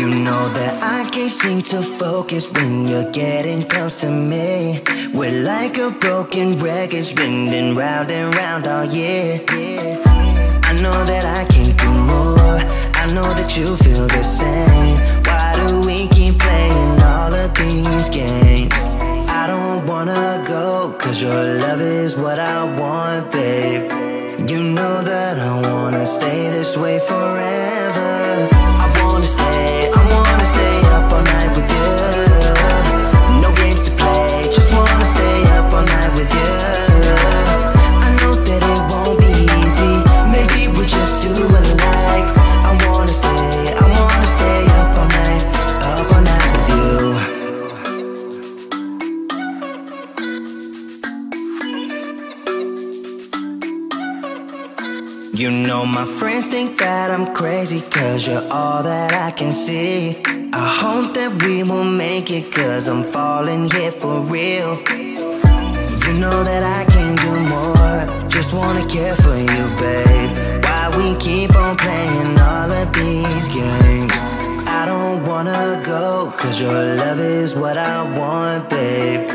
You know that I can't seem to focus when you're getting close to me. We're like a broken record spinning round and round all year. I know that I can't do more. I know that you feel the same. Why do we keep playing all of these games? I don't wanna go, cause your love is what I want, babe. You know that I wanna stay this way forever. I wanna stay up all night with you. No games to play, just wanna stay up all night with you. I know that it won't be easy, maybe we're just too alike. I wanna stay up all night with you. You know my friends think that I'm crazy, cause you're all that I can see. I hope that we will make it, cause I'm falling here for real. You know that I can do more, just wanna care for you, babe. Why we keep on playing all of these games? I don't wanna go, cause your love is what I want, babe.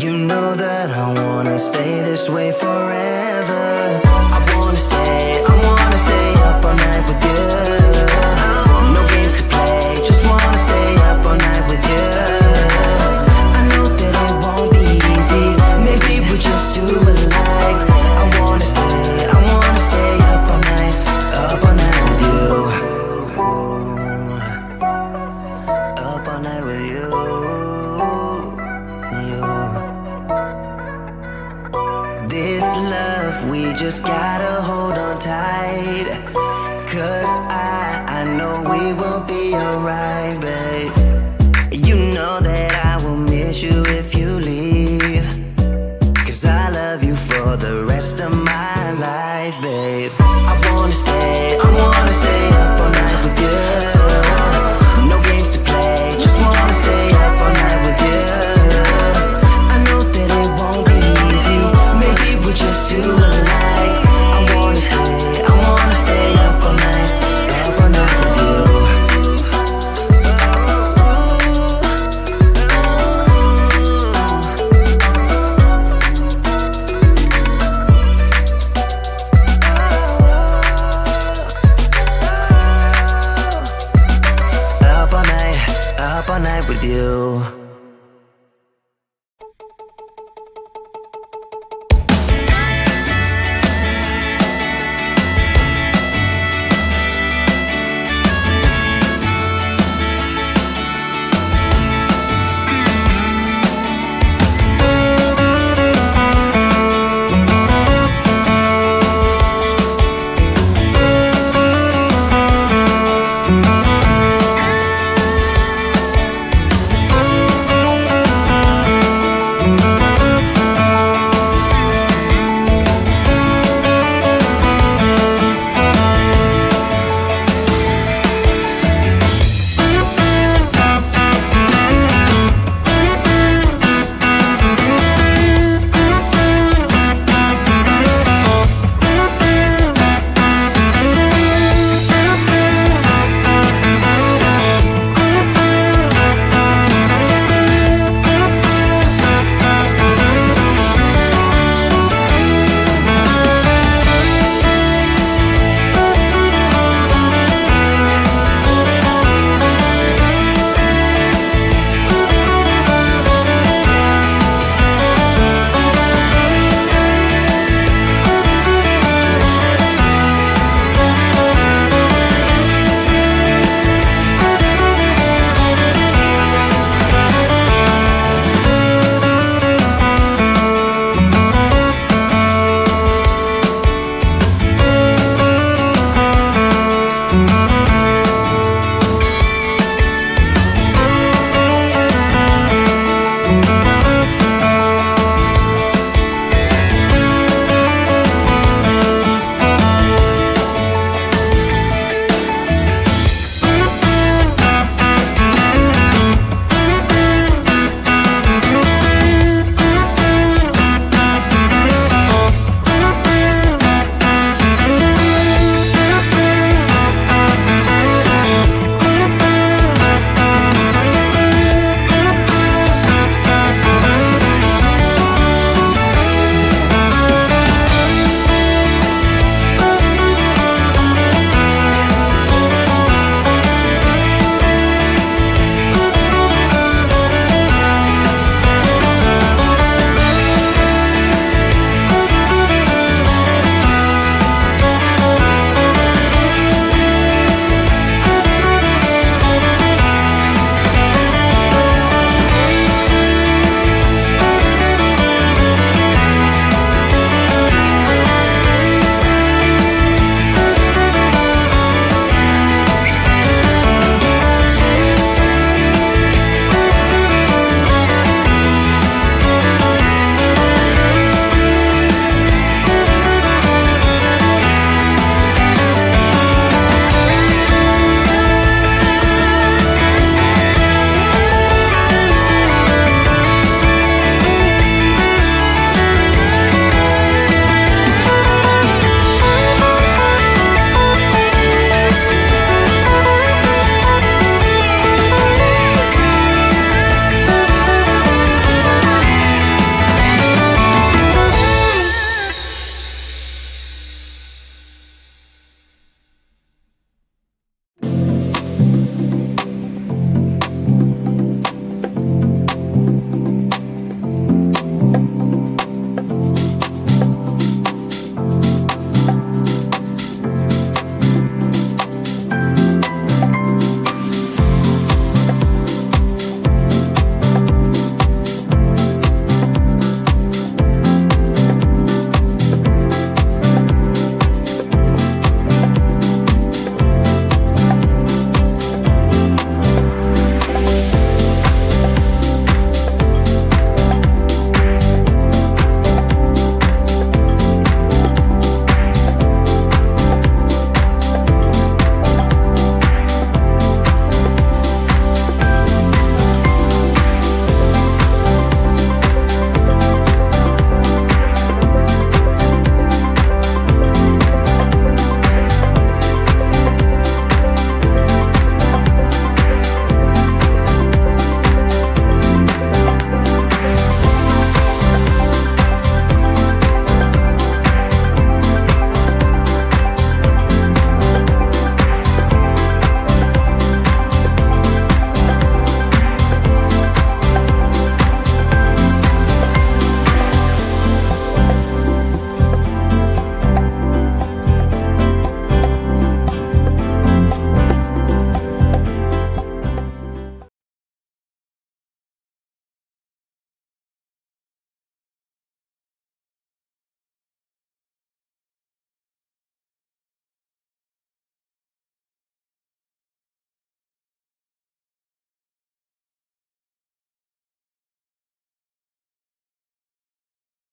You know that I wanna stay this way forever. I wanna stay up all night with you. No games to play, just wanna stay up all night with you. I know that it won't be easy, maybe we're just too alike. I wanna stay up all night with you. Up all night with you. This love, we just gotta hold on tight, cause I know we will be alright, babe. You know that I will miss you if you leave, cause I love you for the rest of my life, babe. I wanna stay up all night with you. No games to play, just wanna stay up all night with you. I know that it won't be easy, maybe we're just too alike. I wanna stay up all night with you. Up all night with you.